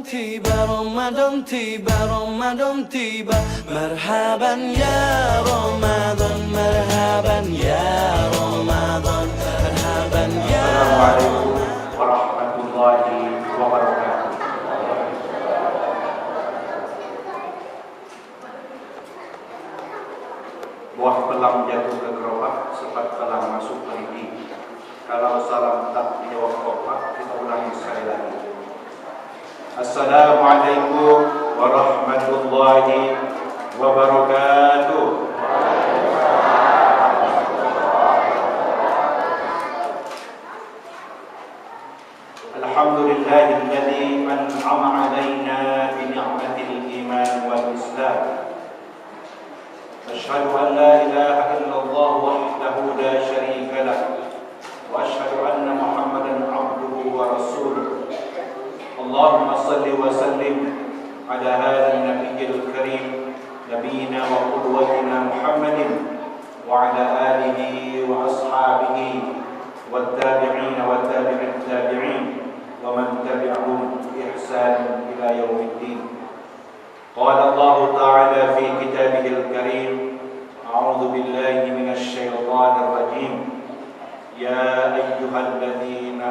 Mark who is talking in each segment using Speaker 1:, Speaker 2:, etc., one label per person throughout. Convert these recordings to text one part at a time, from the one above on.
Speaker 1: tiba, Ramadan tiba, Ramadan tiba. Marhaban ya Ramadan, marhaban ya Ramadan, marhaban ya.
Speaker 2: Assalamualaikum warahmatullahi wabarakatuh. Buah pelang jatuh ke gerobak, sempat pelang masuk ke lidi. Kalau salam tak dijawab kompak, kita ulangi sekali lagi. Assalamualaikum warahmatullahi wabarakatuh. Alhamdulillahilladzi an'ama 'alaina bi ni'matil iman wal islam. Asyhadu an la ilaha illallah wahdahu la syarika lah wa asyhadu anna Muhammadan 'abduhu wa rasuluh. Allahumma salli wa sallim ala hadzal nabiyil karim nabiyina wa qudwatina Muhammadin wa ala alihi wa ashabihi wat tabi'in wa tabi'it tabi'in wa man tabi'ahum bi ihsan ila yaumiddin. Qala Allah ta'ala fi kitabihil karim, a'udzu billahi minasy syaithanir rajim. Ya ayyuhalladzina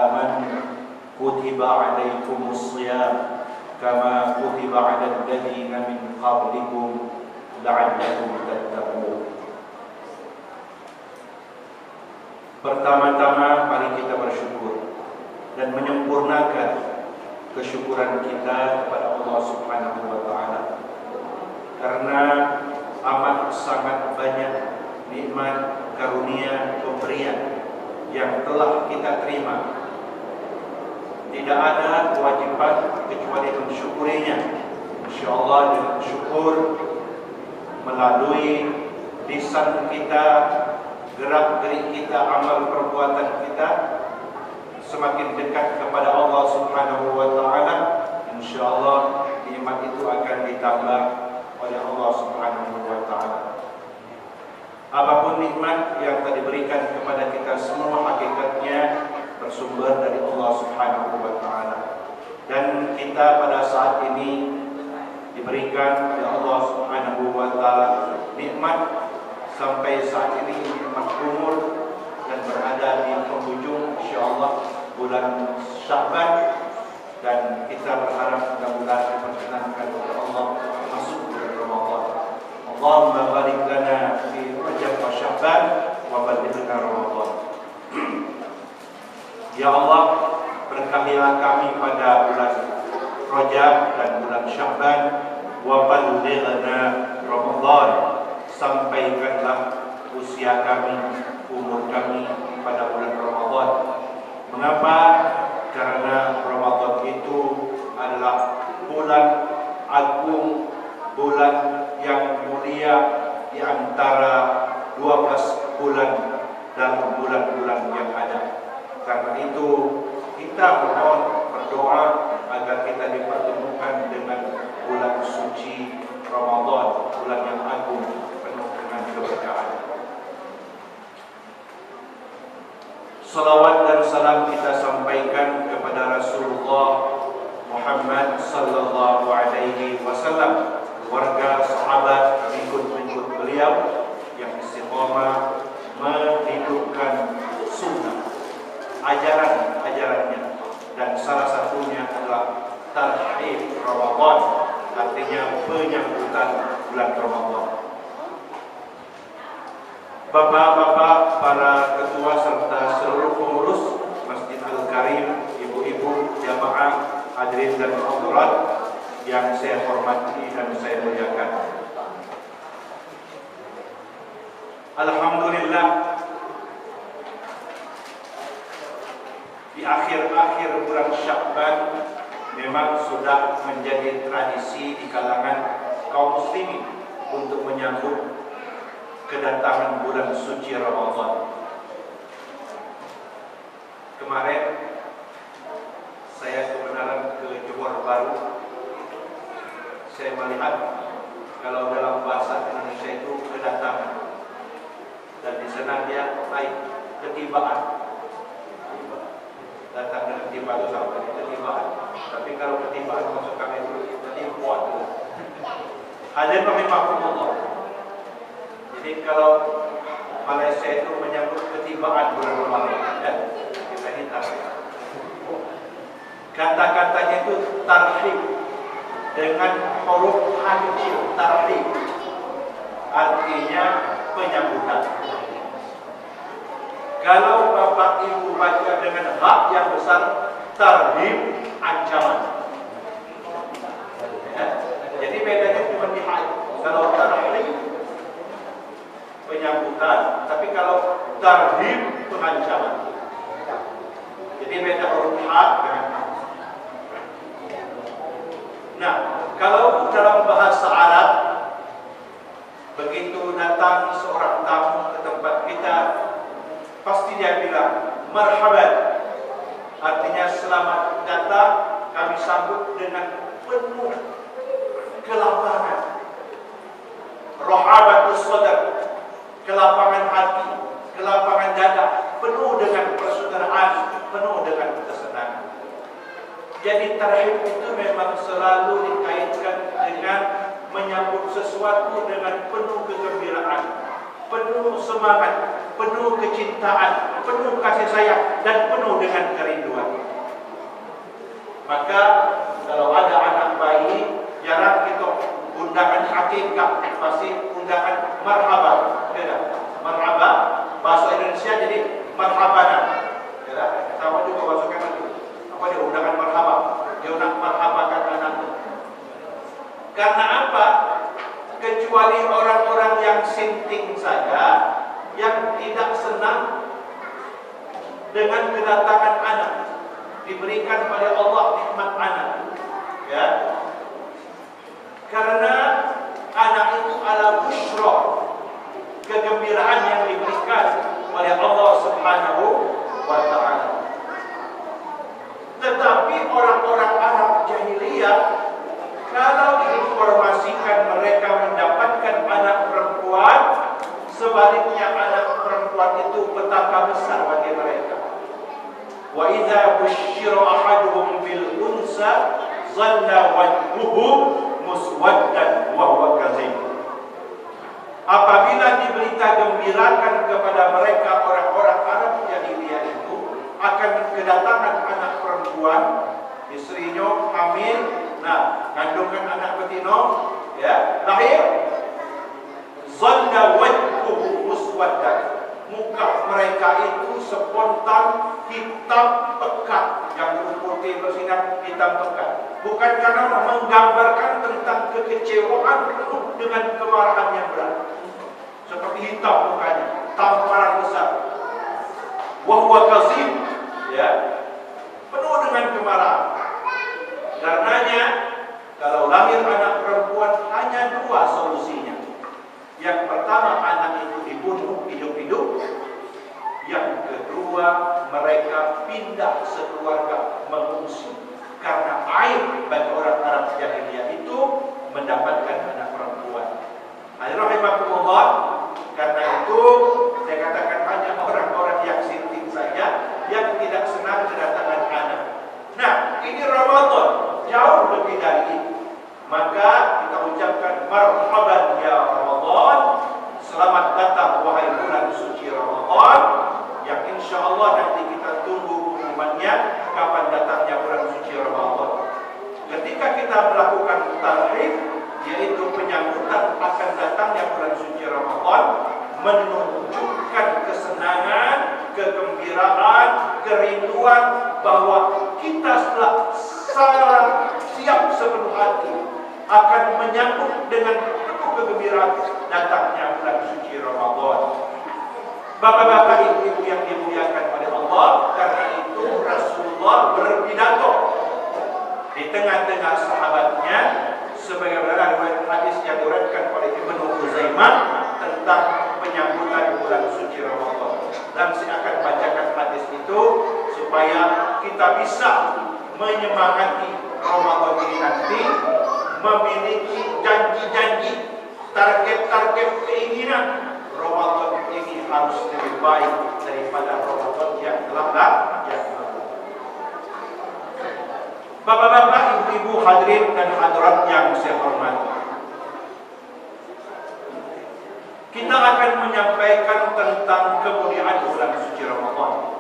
Speaker 2: amanu kutiba 'alaikumus shiyam kama kutiba 'alal ladzina min qablikum la'allakum tattaqun. Pertama-tama mari kita bersyukur dan menyempurnakan kesyukuran kita kepada Allah Subhanahu wa taala. Karena amat sangat banyak nikmat, karunia, pemberian yang telah kita terima. Tidak ada kewajiban kecuali mensyukurinya. Insyaallah dengan syukur melalui lisan kita, gerak-gerik kita, amal perbuatan kita semakin dekat kepada Allah Subhanahu wa taala, insyaallah nikmat itu akan ditambah oleh Allah Subhanahu wa taala. Apapun nikmat yang telah diberikan kepada kita semua hakikatnya bersumber dari Allah Subhanahu wa taala. Dan kita pada saat ini diberikan oleh Allah Subhanahu wa taala nikmat sampai saat ini nikmat umur dan berada di penghujung insyaallah bulan Sya'ban, dan kita berharap mudah-mudahan diperkenankan oleh Allah masuk bulan Ramadan. Allahumma barik lana fi Rajab wa Sya'ban wa ballighna Ramadan. Ya Allah, berkahilah kami pada bulan Rajab dan bulan Sya'ban, wa ballighna Ramadan. Sampaikanlah usia kami, umur kami pada bulan Ramadan. Mengapa? Karena Ramadan itu adalah bulan agung, bulan yang mulia di antara 12 bulan dalam bulan-bulan yang ada. Karena itu kita mohon berdoa agar kita dipertemukan dengan bulan suci Ramadan, bulan yang agung penuh dengan keberkahan. Salawat dan salam kita sampaikan kepada Rasulullah Muhammad sallallahu alaihi wasallam, keluarga, sahabat, pengikut-pengikut beliau yang istiqamah menghidupkan sunnah, ajaran-ajarannya, dan salah satunya adalah tarhib Ramadan, artinya penyambutan bulan Ramadan. Bapak-bapak, para ketua serta seluruh pengurus Masjid Al-Karim, ibu-ibu, jamaah, hadirin dan hadirat yang saya hormati dan saya muliakan. Alhamdulillah, di akhir-akhir bulan Sya'ban memang sudah menjadi tradisi di kalangan kaum muslimin untuk menyambut kedatangan bulan suci Ramadan. Kemarin saya kebenaran ke Johor Bahru. Saya melihat kalau dalam bahasa Indonesia itu kedatangan, dan di sana dia naik ketibaan, datang dengan ketimbaan itu sama ketibaan. Tapi kalau ketibaan masukkan itu ketipuan. Hadirin rahimakumullah. Jadi kalau Malaysia itu menyambut ketibaan bulan Ramadan, ya, kita hitam. Kata-katanya itu tarhib dengan huruf hancur, tarhib. Artinya penyambutan. Kalau Bapak Ibu baca dengan hak yang besar, tarhib, ancaman. Ya. Jadi bedanya cuma di hak. Kalau tarhib, penyambutan, tapi kalau tarhib, pengancaman. Jadi beda huruf hak dengan hak. Nah, kalau dalam bahasa Arab, begitu datang seorang tamu ke tempat kita, pasti dia bilang marhaban, artinya selamat datang, kami sambut dengan penuh kelapangan. Rahabatus sadar, kelapangan hati, kelapangan dada, penuh dengan persaudaraan, penuh dengan kesenangan. Jadi tarhib itu memang selalu dikaitkan dengan menyambut sesuatu dengan penuh kegembiraan, penuh semangat, penuh kecintaan, penuh kasih sayang, dan penuh dengan kerinduan. Maka kalau ada anak bayi, jarang kita undangan hakikah, pasti undangan marhaban. Marhaban, bahasa Indonesia jadi marhabanan. Sama juga masukkan itu. Apa dia undangan marhaban? Dia nak marhabakan anaknya. Karena apa? Kecuali orang-orang yang sinting saja, yang tidak senang dengan kedatangan anak, diberikan oleh Allah nikmat anak, ya. Karena anak itu adalah busyra, kegembiraan yang diberikan oleh Allah Subhanahu wa Ta'ala. Tetapi orang-orang Arab jahiliyah, kalau diinformasikan mereka mendapatkan anak perempuan, sebaliknya anak perempuan itu petaka besar bagi mereka. Wa idza busyira ahaduhum bil unsa dhalla wajhuhu muswaddan wa huwa kadzib. Apabila diberita gembirakan kepada mereka orang-orang Arab jahiliyah itu akan kedatangan anak perempuan, istrinya hamil, nah, kandungan anak betina, ya, lahir, zalla wajhuhu muswaddan, muka mereka itu spontan hitam pekat, yang putih bersinar hitam pekat. Bukan karena menggambarkan tentang kekecewaan penuh dengan kemarahan yang berat, seperti hitam mukanya, tamparan besar. Wa huwa kazim, ya, penuh dengan kemarahan. Karenanya kalau lahir anak perempuan hanya dua solusinya. Yang pertama, anak itu dibunuh hidup-hidup. Yang kedua, mereka pindah sekeluarga mengungsi. Karena aib bagi orang Arab jahiliyah itu mendapatkan anak perempuan. Alhamdulillah. Karena itu saya katakan hanya orang-orang yang sinting saja yang tidak senang kedatangan anak. Nah, ini Ramadan, jauh lebih dari itu. Maka kita ucapkan marhaban ya Ramadan, selamat datang wahai bulan suci Ramadan, yang insya Allah nanti kita tunggu pengumumannya kapan datangnya bulan suci Ramadan. Ketika kita melakukan tarhib, yaitu penyambutan akan datangnya bulan suci Ramadan, menunjukkan kesenangan, kegembiraan, kerinduan bahwa kita setelah siap sepenuh hati akan menyambut dengan penuh kegembiraan datangnya bulan suci Ramadan. Bapak-bapak, ibu-ibu yang dimuliakan oleh Allah, karena itu Rasulullah berpidato di tengah-tengah sahabatnya, sebagaimana riwayat hadis yang diriwayatkan oleh Ibnu Huzaimah tentang penyambutan bulan suci Ramadan. Dan saya akan bacakan hadis itu supaya kita bisa menyemangati Ramadan ini nanti, memiliki janji-janji, target-target keinginan. Ramadan ini harus lebih baik daripada Ramadan yang telah lalu. Bapak-bapak, ibu-ibu, hadirin dan hadirat yang saya hormati, kita akan menyampaikan tentang kemuliaan bulan suci Ramadan.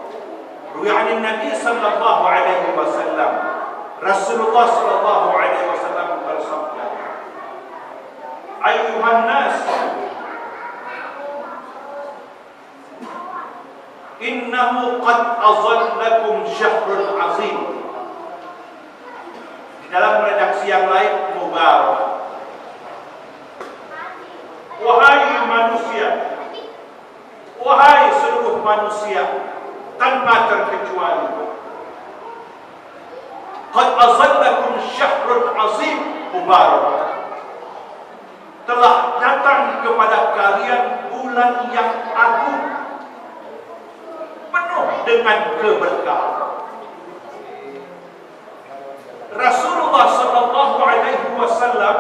Speaker 2: Ruwi'an Nabi sallallahu alaihi wasallam, Rasulullah sallallahu alaihi wasallam bersabda, "Ayyuhan nas, innahu qad azallakum syahrun azim." Di dalam redaksi yang lain, mubarak. Wahai manusia, wahai seluruh manusia tanpa terkecuali, qad azallakum syahrun azim mubarak. Telah datang kepada kalian bulan yang agung, penuh dengan keberkahan. Rasulullah sallallahu alaihi wasallam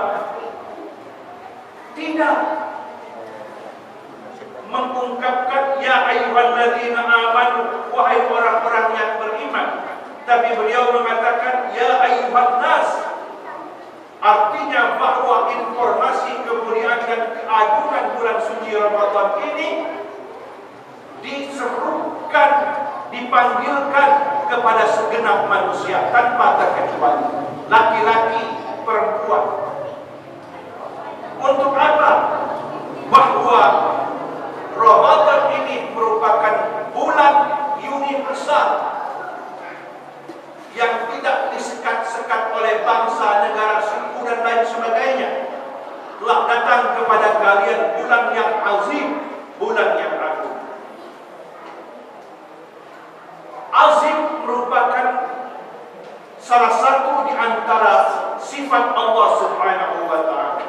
Speaker 2: tidak mengungkapkan ya ayyuhalladzina amanu, wahai orang-orang yang beriman, tapi beliau mengatakan ya ayyuhan nas. Artinya bahwa informasi kemuliaan dan keagungan bulan suci Ramadan ini diserukan, dipanggilkan kepada segenap manusia tanpa terkecuali, laki-laki, perempuan. Untuk apa? Bahwa Ramadan ini merupakan bulan universal yang tidak disekat-sekat oleh bangsa, negara, suku dan lain sebagainya. Telah datang kepada kalian bulan yang azim, bulan yang agung. Azim merupakan salah satu di antara sifat Allah Subhanahu wa ta'ala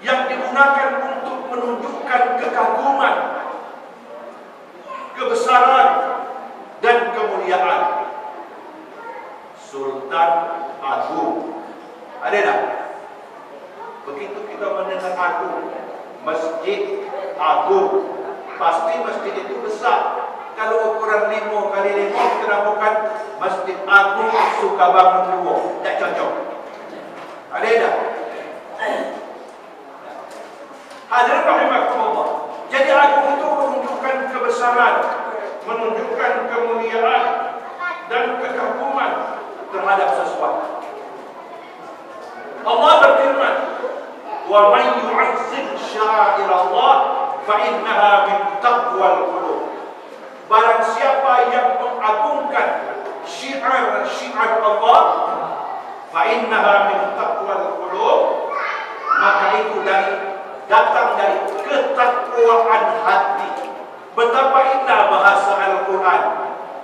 Speaker 2: yang digunakan untuk menunjukkan kekaguman, kebesaran dan kemuliaan. Sultan Agung. Ada tak? Begitu kita mendengar agung, Masjid Agung, pasti masjid itu besar. Kalau ukuran 5 kali 5, kita namakan Masjid Agung Sukabangun 2. Tak cocok. Ada tak? Hadirin rahimakumullah. Jadi agung itu menunjukkan kebesaran, menunjukkan kemuliaan dan kekaguman terhadap sesuatu. Allah berfirman, "Wa man yu'azzim sya'airallah fa innaha min taqwal qulub." Barang siapa yang mengagungkan syiar-syiar Allah, fa innaha min taqwal qulub, maka itu datang dari ketakwaan hati. Betapa indah bahasa Al-Quran.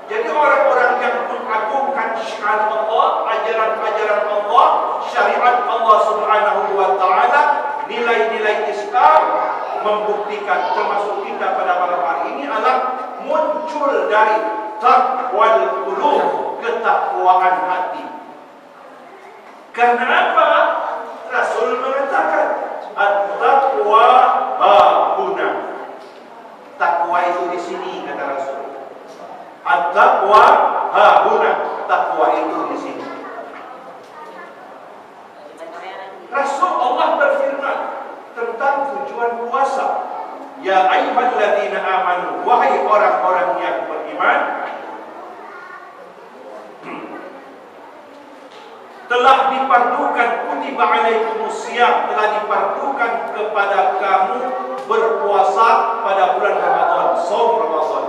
Speaker 2: Jadi orang-orang yang mengagungkan syiar Allah, ajaran-ajaran Allah, syariat Allah Subhanahu wa ta'ala, nilai-nilai Islam, membuktikan termasuk kita pada malam hari ini adalah muncul dari taqwal qulub, ketakwaan hati. Karena apa? Rasul mengatakan at-taqwa hahuna. Takwa itu di sini, kata Rasul. At-taqwa hahuna. Takwa itu di sini. Rasul Allah berfirman tentang tujuan puasa. Ya ayyuhalladzina amanu, wahai orang-orang yang beriman, telah dipardukan, kutiba alaikumusiyam, telah dipardukan kepada kamu berpuasa pada bulan Ramadan, saum Ramadan.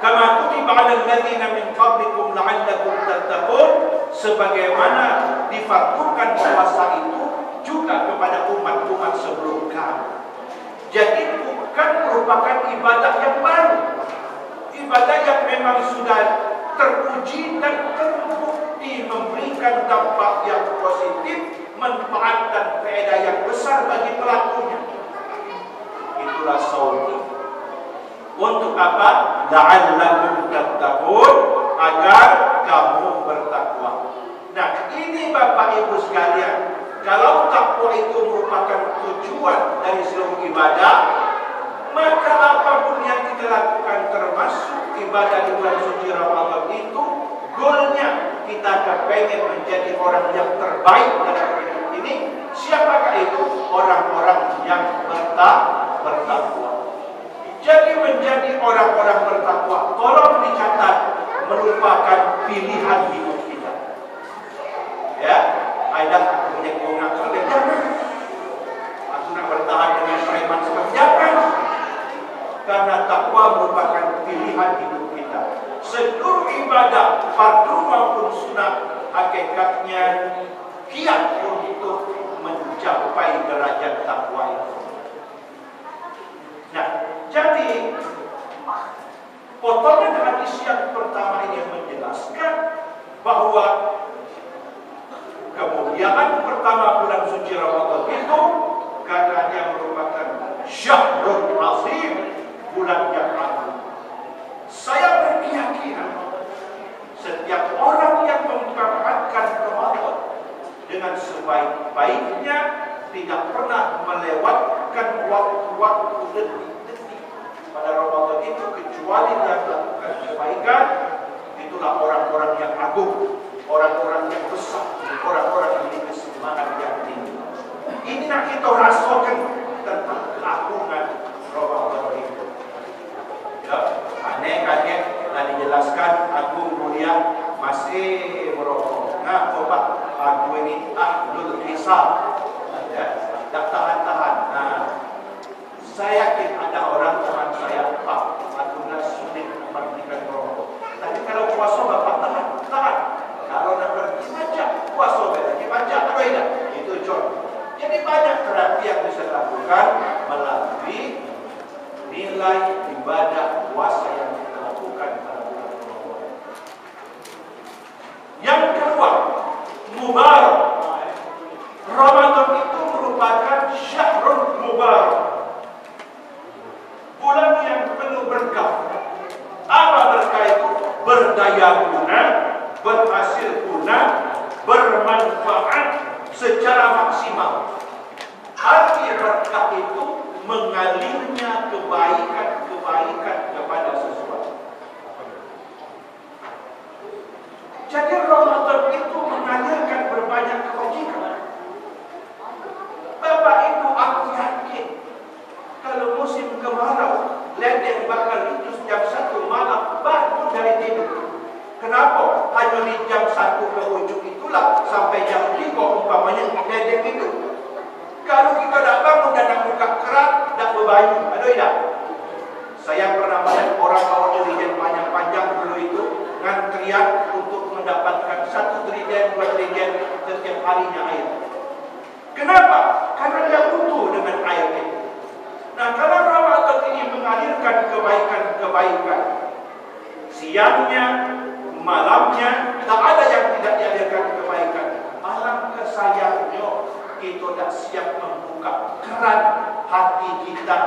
Speaker 2: Kama kutiba alal ladzina min qablikum la'allakum tattaqun, sebagaimana difardukan puasa itu juga kepada umat-umat sebelum kamu. Jadi bukan merupakan ibadah yang baru, ibadah yang memang sudah teruji dan terbukti memberikan dampak yang positif, manfaat dan faedah yang besar bagi pelakunya. Itulah saum. Untuk apa? La'allakum tattaqun, agar kamu bertakwa. Nah, ini Bapak Ibu sekalian, kalau takwa itu merupakan tujuan dari seluruh ibadah, Maka apapun yang kita lakukan termasuk ibadah di bulan suci Ramadan itu, goalnya kita pengen menjadi orang yang terbaik dalam hidup ini. Siapakah itu? Orang-orang yang bertakwa. Jadi menjadi orang-orang bertakwa, tolong dicatat, merupakan pilihan hidup kita. Ya, ada aku punya keunangan, jangan. Aku nak bertahan dengan preman seperti jangan. Karena takwa merupakan pilihan hidup kita. Seluruh ibadah, fardu maupun sunat, hakikatnya kiat untuk mencapai derajat takwa itu. Nah, jadi potongan hadis yang pertama ini menjelaskan bahwa kemuliaan pertama bulan suci Ramadan itu katanya merupakan syahrul azim, bulan yang agung. Saya berkeyakinan setiap orang yang memanfaatkan Ramadan dengan sebaik-baiknya tidak pernah melewatkan waktu-waktu detik-detik pada Ramadan itu kecuali dia melakukan kebaikan. Itulah orang-orang yang agung, orang-orang yang besar, orang-orang yang memiliki semangat yang tinggi. Ini nak kita rasakan tentang keagungan Ramadan itu. Ya, aneh-aneh telah dijelaskan agung mulia masih merokok. Nah, obat aku ini ahlul hisab. Ya, tak tahan-tahan. Nah, saya yakin ada orang teman saya, Pak, aku nak sulit memperhatikan merokok. Tapi kalau puasa bapak tahan. Kalau nak pergi baca, puasa lagi baca, apa tidak? Itu contoh. Jadi banyak terapi yang bisa dilakukan melalui nilai ibadah puasa yang kita lakukan pada bulan Ramadan. Yang kedua, mubarak. Ramadan itu merupakan syahrul mubarak, bulan yang penuh berkah. Apa berkah itu? Berdaya guna, berhasil guna, bermanfaat secara maksimal. Arti berkah itu mengalirnya kebaikan-kebaikan kepada sesuatu. Jadi Ramadan itu mengalirkan berbanyak kebajikan. Bapak Ibu, aku yakin kalau musim kemarau, ledeng bakal itu jam 1 malam bangun dari tidur. Kenapa? Hanya di jam 1 ke ujung itulah sampai jam 5 umpamanya ledeng itu. Kalau kita dah bangun dan nak buka keran, dah berbayu. Ada tidak? Saya pernah melihat orang bawa dirijen panjang-panjang dulu itu ngantrian untuk mendapatkan 1 dirijen, 2 dirijen setiap harinya air. Kenapa? Karena dia butuh dengan air itu. Nah, kalau Ramadan ini mengalirkan kebaikan-kebaikan, siangnya, malamnya, tak ada yang tidak dialirkan kebaikan. Alangkah sayangnya kita tak siap membuka keran hati kita,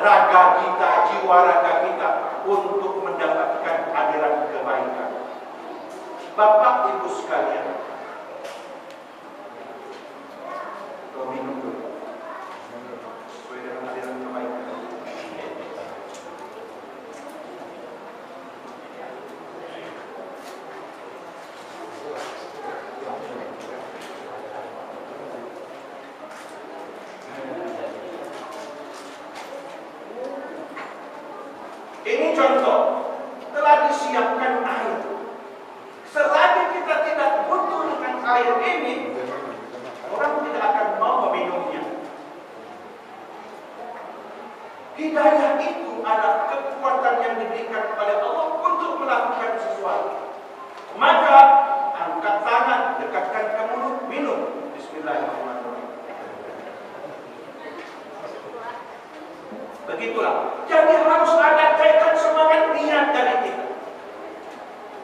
Speaker 2: raga kita, jiwa raga kita untuk mendapatkan aliran kebaikan. Bapak Ibu sekalian, minum dulu sesuai dengan aliran kebaikan. Ini contoh, telah disiapkan air. Selagi kita tidak butuh dengan air ini, orang tidak akan mau meminumnya. Hidayah itu adalah kekuatan yang diberikan oleh Allah untuk melakukan sesuatu. Maka angkat tangan, dekatkan ke mulut, minum. Bismillahirrahmanirrahim. Begitulah. Jadi harus ada tekad, semangat, niat dari kita.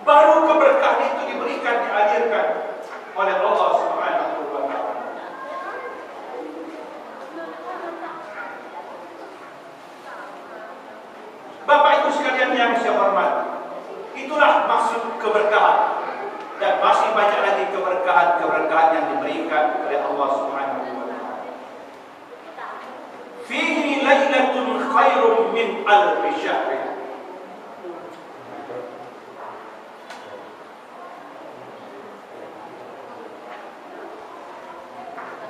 Speaker 2: Baru keberkahan itu diberikan, dialirkan oleh Allah Subhanahu wa Ta'ala. Bapak Ibu sekalian yang saya hormati, itulah maksud keberkahan. Dan masih banyak lagi keberkahan-keberkahan yang diberikan oleh Allah Subhanahu wa Ta'ala. fihi lailatun khairum min alfi syahr.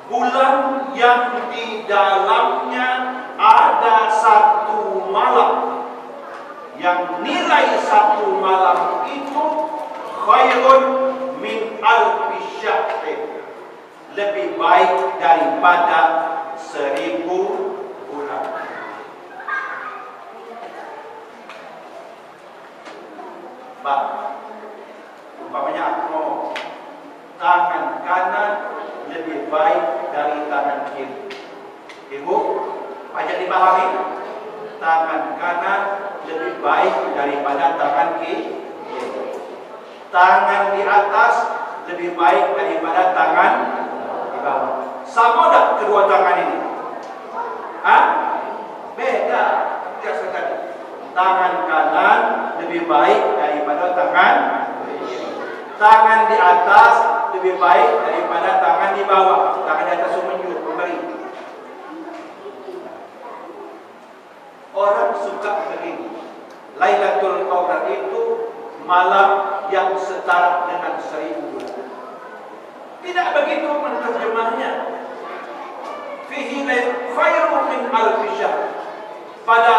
Speaker 2: Bulan yang di dalamnya ada satu malam, yang nilai satu malam itu khairun min alfi syahr, lebih baik daripada 1000 bulan. Pak, umpamanya aku ngomong, tangan kanan lebih baik dari tangan kiri. Ibu, pajak dipahami? Tangan kanan lebih baik daripada tangan kiri. Tangan di atas lebih baik daripada tangan di bawah. Sama tak kedua tangan ini? Hah? Beda. Biasakan. Tangan kanan lebih baik daripada tangan kiri. Tangan di atas lebih baik daripada tangan di bawah. Tangan di atas menyuruh memberi. Orang suka begini. Lailatul Qadar itu malam yang setara dengan 1000 bulan. Tidak begitu menerjemahnya. Fihi khairun min alfi syahr. Pada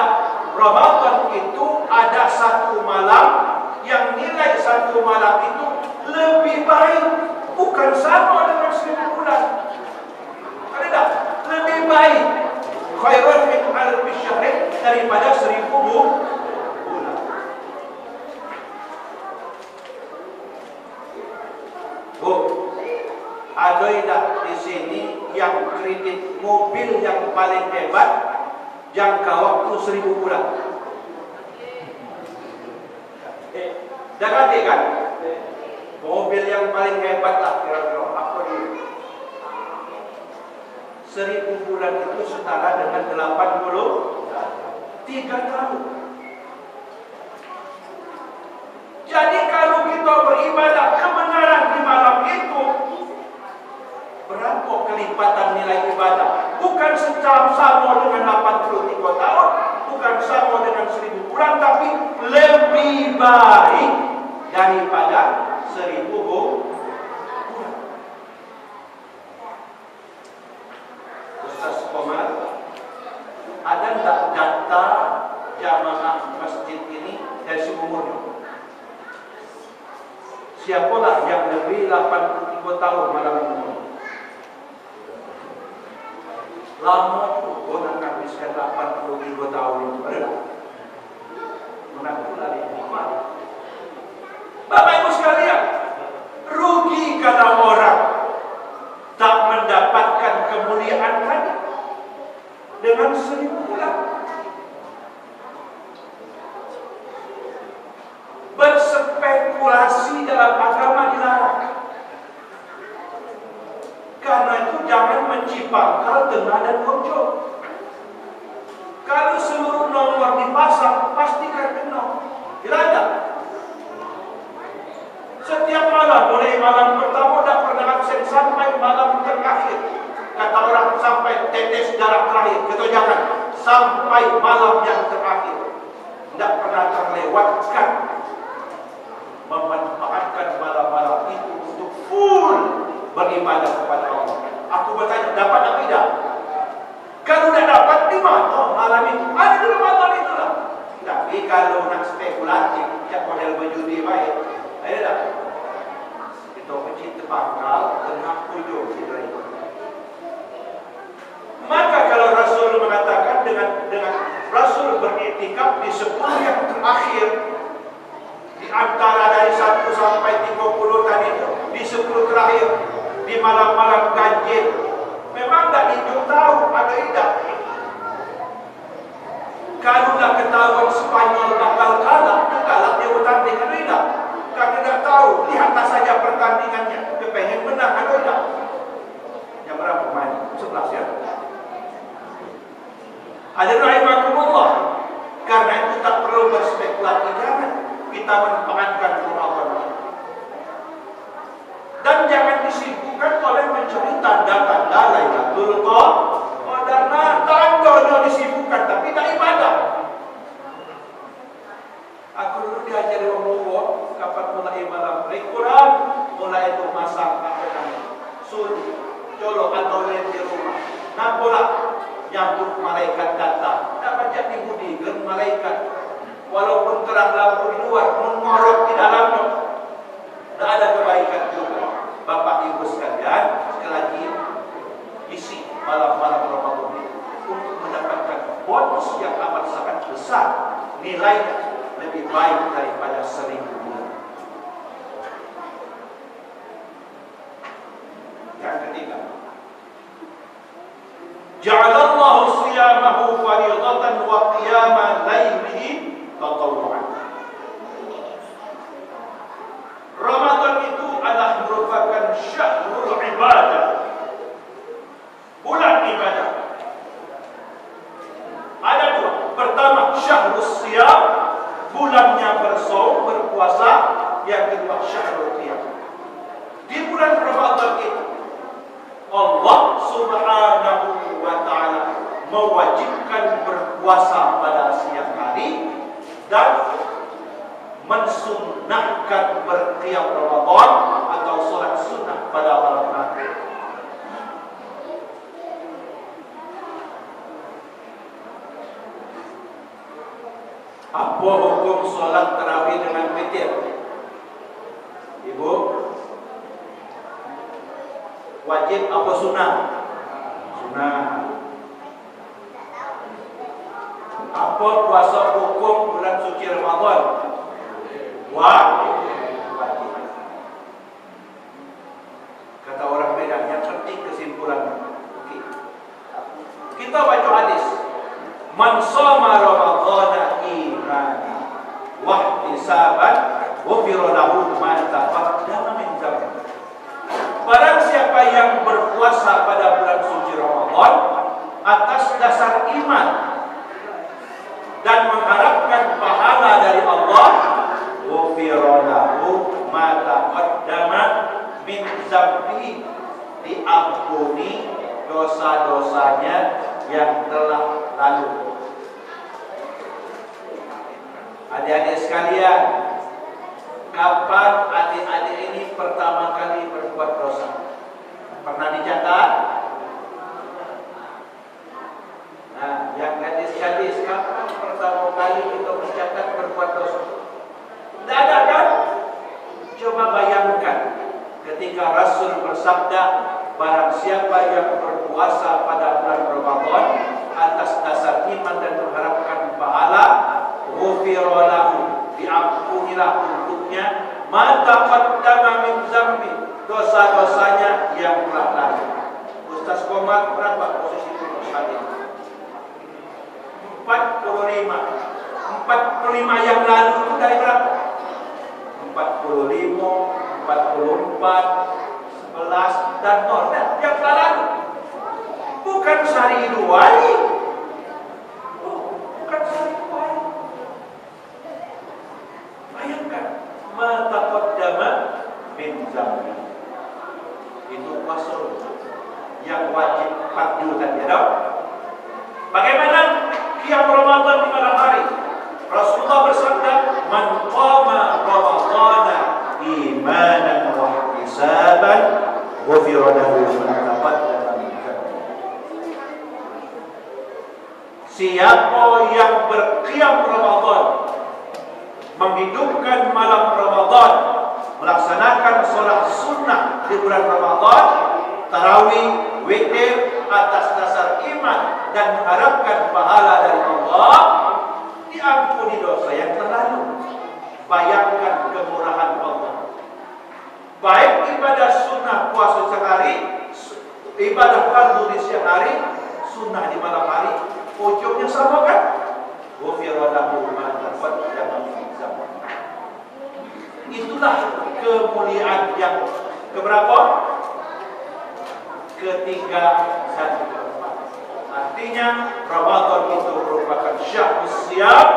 Speaker 2: Ramadan itu ada satu malam yang nilai satu malam itu lebih baik, bukan sama dengan 1000 bulan. Ada tak? Lebih baik khairun min alfi syahr daripada 1000 bulan. Bu, ada tak di sini yang kredit mobil yang paling hebat jangka waktu 1000 bulan? Dah ganti kan? Mobil yang paling hebat lah kira-kira apa dulu? 1000 bulan itu setara dengan 83 tahun. Jadi kalau kita beribadah kebenaran di malam itu, berapa kelipatan nilai ibadah? Bukan secara sama dengan 83 tahun, bukan sama dengan 1000 bulan, tapi lebih baik daripada 1000 bulan. Ustaz Komar, ada tak data jamaah masjid ini dari seumurnya? Siapalah yang lebih 83 tahun malam ini? Lama tu orang habiskan 83 tahun itu. Ada tak? Mengaku lari nikmat. Bapak Ibu sekalian, rugi kalau orang tak mendapatkan kemuliaan tadi dengan 1000 bulan. Berspekulasi dalam agama dilarang. Karena itu jangan menciptakan tengah dan pojok. Kalau seluruh nomor dipasang, pastikan kena. Tidak ada. Setiap malam, mulai malam pertama tak pernah absen sampai malam terakhir. Kata orang sampai tetes darah terakhir. Kita jangan sampai malam yang terakhir. Tidak pernah terlewatkan. Memanfaatkan malam-malam itu untuk full beribadah kepada Allah. Aku bertanya, dapat atau tidak? Kalau tidak dapat, di mana malam itu? Ada di Ramadan itulah. Tapi kalau nak spekulatif, yang model berjudi baik, ada tak? Kita mencipta bakal tengah ujung sidrai. Maka kalau Rasul mengatakan dengan Rasul beriktikaf di 10 yang terakhir, di antara dari 1 sampai 30 tadi itu, di 10 terakhir, di malam-malam ganjil, memang tak ditunjuk tahu ada tidak. Kalau nak ketahuan Spanyol bakal kalah dia bertanding ada tidak. Kalau tidak tahu, lihatlah saja pertandingannya. Dia pengen menang ada tidak. Yang berapa main? 11 ya. Ada rahimakumullah. Karena itu tak perlu berspekulasi, jangan. Kita manfaatkan Ramadan. Dan jangan disibukkan oleh mencari tanda-tanda Lailatul Qadar. Tanda beri Quran, mulai itu masak apa namanya, suli, colok atau lain di rumah. Nah pula nyambut malaikat datang, tak banyak dibudi dengan malaikat. Walaupun terang lampu di luar, mengorok di dalamnya, tak ada kebaikan juga. Bapak Ibu sekalian, sekali lagi isi malam-malam Ramadan ini untuk mendapatkan bonus yang amat sangat besar, nilainya lebih baik daripada 1000 bulan. Yang ketiga, ja'alallahu siyamahu fariidatan wa qiyama lailihi tatawwu'an. Ramadan itu adalah merupakan syahrul ibadah, bulan ibadah. Ada dua. Pertama, syahrul siyam, bulannya bersaum, berpuasa. Yang kedua, syahrul qiyam. Di bulan Ramadan itu Allah Subhanahu wa ta'ala mewajibkan berpuasa pada siang hari dan mensunnahkan berqiyam Ramadan atau salat sunnah pada malam hari. Apa hukum salat tarawih dengan witir? Ibu, wajib apa sunnah? Sunnah. Apa puasa hukum bulan suci Ramadan? Wajib. Kata orang Medan, yang penting kesimpulan. Okay. Kita baca hadis, man shoma ramadhana imanan wa ihtisaban ghufira lahu ma taqaddama min dhanbi. Barang siapa yang berpuasa pada bulan suci Ramadan atas dasar iman dan mengharapkan pahala dari Allah, ghufira lahu ma taqaddama min dhanbi, diampuni dosa-dosanya yang telah lalu. Adik-adik sekalian, kapan adik-adik ini pertama kali berbuat dosa? Pernah dicatat? Nah, yang gadis-gadis, kapan pertama kali kita mencatat berbuat dosa? Tidak ada kan? Coba bayangkan ketika Rasul bersabda, barang siapa yang berpuasa pada bulan Ramadan atas dasar iman dan mengharapkan pahala, ghufira lahu, diampunilah untuknya ma taqaddama min dzambi, dosa-dosanya yang telah lalu. Ustaz Komar berapa posisi tulis hadis? 45. 45 yang lalu itu dari berapa? 45, 44, 11 dan 0. Nah, yang telah lalu. Bukan sehari dua hari. Bukan sehari dua hari. Bayangkan, ma taqaddama min dzambi. Itu puasa yang wajib fardu tadi ada. Bagaimana qiyam Ramadan di malam hari? Rasulullah bersabda, man qama ramadhana imanan wa ihtisaban ghufira lahu ma taqaddama min dhanbi. Siapa yang berqiyam Ramadan, menghidupkan malam Ramadan, melaksanakan sholat sunnah di bulan Ramadan, tarawih, witir atas dasar iman dan mengharapkan pahala dari Allah, diampuni dosa yang terlalu. Bayangkan kemurahan Allah. Baik ibadah sunnah puasa siang hari, ibadah fardu di siang hari, sunnah di malam hari, ujungnya sama kan? Ghufira lahu ma taqaddama min dhanbi. Itulah kemuliaan yang keberapa? Ketiga dan keempat. Artinya Ramadan itu merupakan syahrul siyam,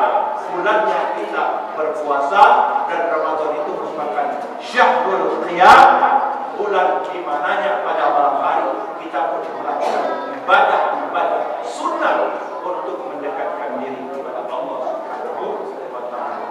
Speaker 2: bulannya kita berpuasa, dan Ramadan itu merupakan syahrul qiyam, bulan di mananya pada malam hari kita pun melakukan ibadah-ibadah sunnah untuk mendekatkan diri kepada Allah Subhanahu wa ta'ala.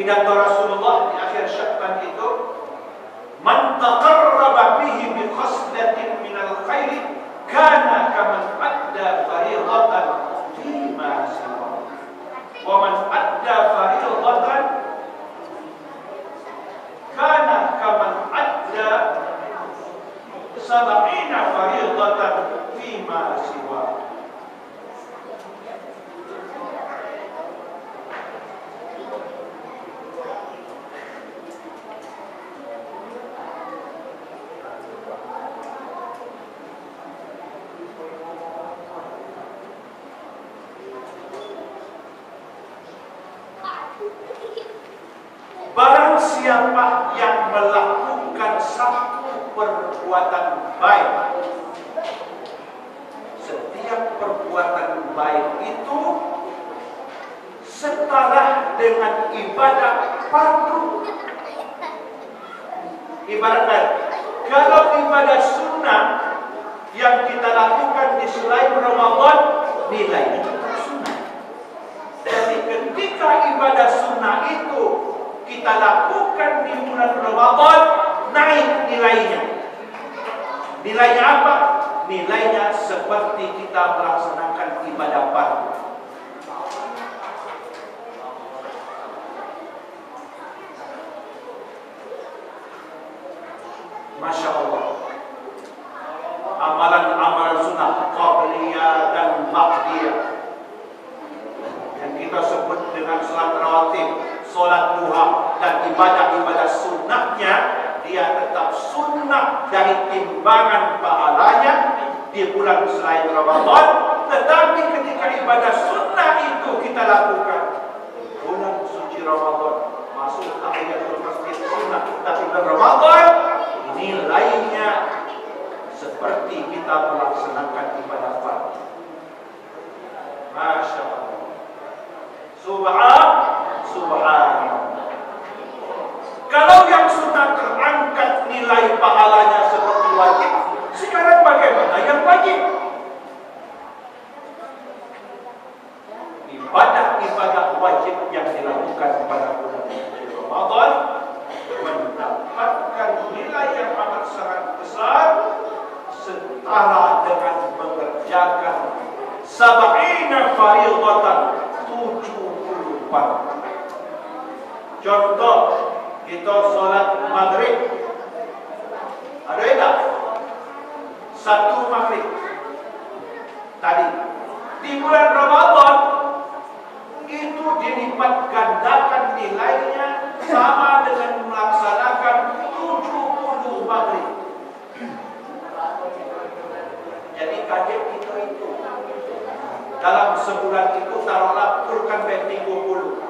Speaker 2: pidato Rasulullah di akhir Sya'ban itu, man taqarraba bihi bi khaslatin minal khairi kana kaman adda fariidatan fima siwa wa man adda fariidatan kana kaman adda sab'ina fariidatan fima siwa. Barang siapa yang melakukan satu perbuatan baik, setiap perbuatan baik itu setara dengan ibadah fardu. Ibaratkan, kalau ibadah sunnah yang kita lakukan di selain Ramadan, nilainya sunnah. Jadi ketika ibadah sunnah itu kita lakukan di bulan Ramadan, naik nilainya. Nilainya apa? Nilainya seperti kita melaksanakan ibadah fardu. Masya Allah. Amalan-amalan sunnah qabliyah dan ba'diyah yang kita sebut dengan salat rawatib, solat duha, dan ibadah-ibadah sunnahnya, dia tetap sunnah dari timbangan pahalanya di bulan selain Ramadan. Tetapi ketika ibadah sunnah itu kita lakukan bulan suci Ramadan, masuk tahiyatul masjid sunnah, tapi bulan Ramadan nilainya seperti kita melaksanakan ibadah fardu. Masya Allah. Subhanallah. Kalau yang sudah terangkat nilai pahalanya seperti wajib, sekarang bagaimana yang wajib? Ibadah-ibadah wajib yang dilakukan pada bulan Ramadan mendapatkan nilai yang amat sangat besar, setara dengan mengerjakan sab'ina fariidatan, 70 fardu. Contoh, kita sholat maghrib, ada tak? Satu maghrib tadi di bulan Ramadan itu dilipat gandakan nilainya sama dengan melaksanakan 70 maghrib. Jadi kaget kita itu dalam sebulan itu taruhlah pulkan 30.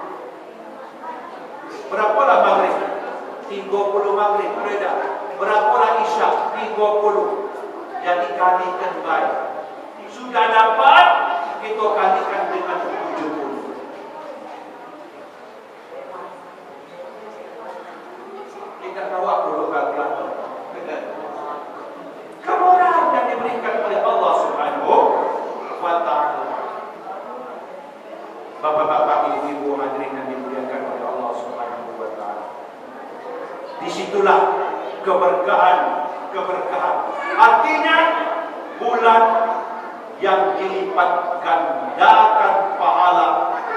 Speaker 2: Berapalah maghrib? 30 maghrib. Berapalah isya? 30. Jadi kalikan baik. Sudah dapat, kita kalikan dengan 70. Tidak tahu apa kalkulator. Kemurahan yang diberikan oleh Allah Subhanahu wa Ta'ala. Bapak-bapak, ibu-ibu hadirin yang dimuliakan oleh Allah Subhanahu wa Ta'ala. Disitulah keberkahan. Artinya bulan yang dilipat gandakan pahala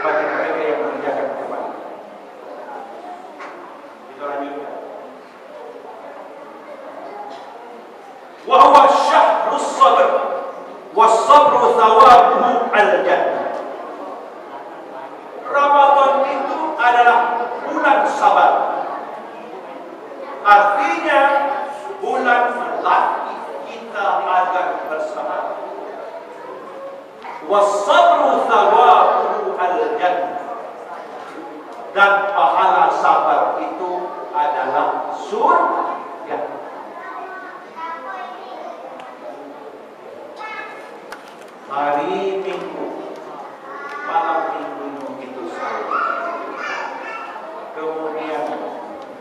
Speaker 2: bagi mereka yang mengerjakan kebaikan. Kita lanjutkan. Wa huwa syahrus sabr was-sabru thawabuhu al-jannah. Ramadan itu adalah bulan sabar. Artinya bulan melatih kita agar bersabar. Was-sabru thawabuhu al-jannah. Dan pahala sabar itu adalah surga. Hari Minggu, malam Minggu itu saja. Kemudian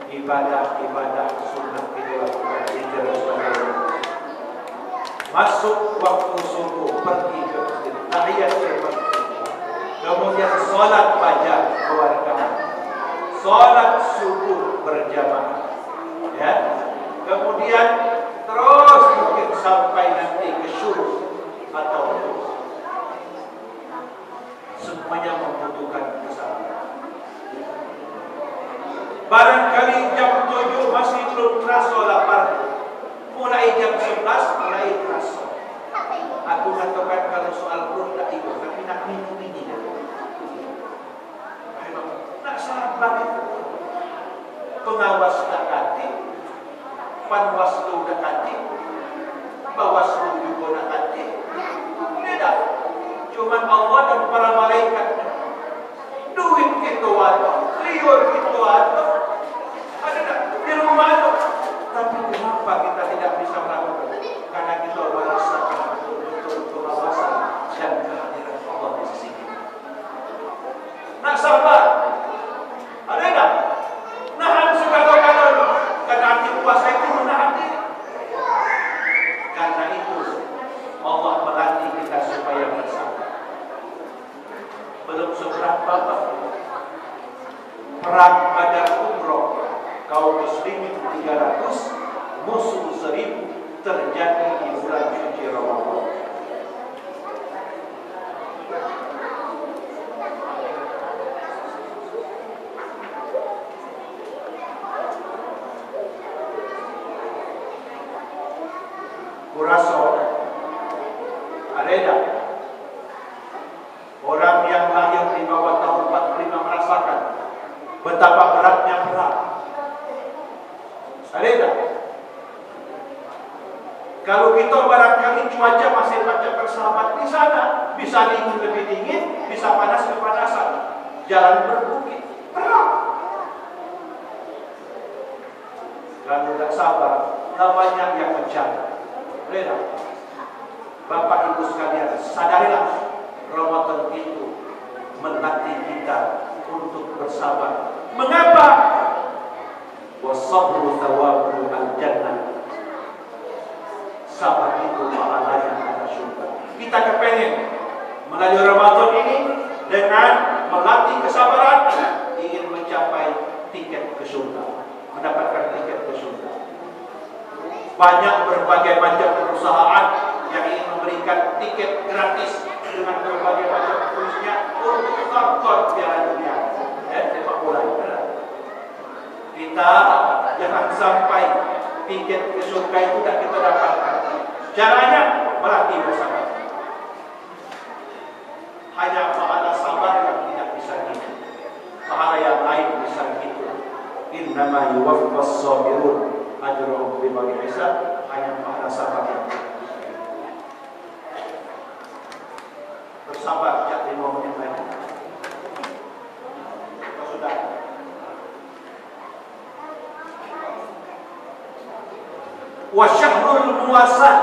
Speaker 2: ibadah-ibadah sunnah dilakukan di Jerusalem. Masuk waktu subuh, pergi ke masjid, tahiyatul masjid. Kemudian sholat fajar keluarga. sholat subuh berjamaah. Ya. Kemudian terus mungkin sampai nanti ke syuruk atau semuanya membutuhkan kesabaran. Barangkali jam 7 masih belum terasa lapar. Mulai jam 11 mulai terasa. Aku katakan kalau soal perut tak ikut, tapi nak minum ini. Nak sabar itu. Pengawas tak kati, panwaslu tak kati, bawaslu juga tak kati. Tidak. Cuma Allah dan para malaikatnya. Duit itu ada, liur itu ada tak? Di rumah itu. Tapi kenapa kita tidak bisa melakukan? Karena kita merasakan betul pengawasan dan kehadiran Allah di sisi kita. Nak sabar. Ada tak? Nahan segala-galanya. Karena arti puasa itu menahan diri. Karena itu Allah melatih kita supaya bersabar. Belum seberapa perang Badar Umroh, kaum muslimin 300, musuh 1000 terjadi di bulan suci Ramadan. Kurasa ada orang yang lahir di bawah tahun 45 merasakan betapa beratnya perang. Ada tak? Kalau kita barangkali cuaca masih macam bersahabat di sana, bisa dingin lebih dingin, bisa panas kepanasan, jalan berbukit, perang. Kalau tidak sabar, namanya yang menjaga. Ada. Bapak Ibu sekalian, sadarilah Ramadan itu melatih kita untuk bersabar. Mengapa? Wasabru thawabu al-jannah. Sabar itu pahalanya ada surga. Kita kepengen melalui Ramadan ini dengan melatih kesabaran ingin mencapai tiket ke surga, mendapatkan tiket ke surga. Banyak berbagai macam perusahaan yang ingin memberikan tiket gratis dengan berbagai macam tulisnya untuk tonton Piala Dunia, sepak bola. Kita jangan sampai tiket ke surga itu tidak kita dapatkan. Caranya melatih bersabar. Hanya pahala sabar yang tidak bisa gitu. Pahala yang lain bisa gitu. Innama yuwaffas sabirun ajrahum bighairi hisab. Hanya pahala sabar yang bersabar. Sejak 5 menit lagi. Sudah. Wa syahrul muwasat.